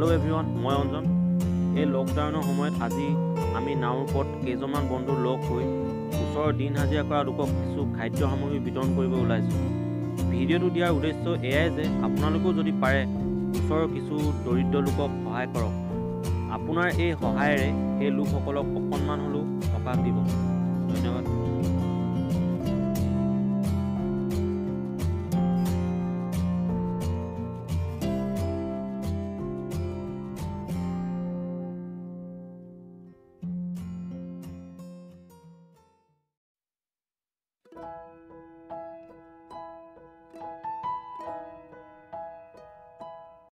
Hello' everyone, মই অঞ্জন। এই লকডাউনৰ সময়ত আজি আমি নাওৰ ওপৰত কেইজনমান বন্ধু লগ হৈ ওচৰৰ দিন হাজিৰা কৰা লোকক কিছু খাদ্য সামগ্ৰী বিতৰণ কৰিব ওলাইছোঁ। ভিডিঅ'টো দিয়াৰ উদ্দেশ্য এয়াই যে আপোনালোকেও যদি পাৰে ওচৰৰ কিছু দৰিদ্ৰ লোকক সহায় কৰক। আপোনাৰ এই সহায়েৰে সেই লোকসকলক অকণমান হ'লেও সকাহ দিব। ধন্যবাদ।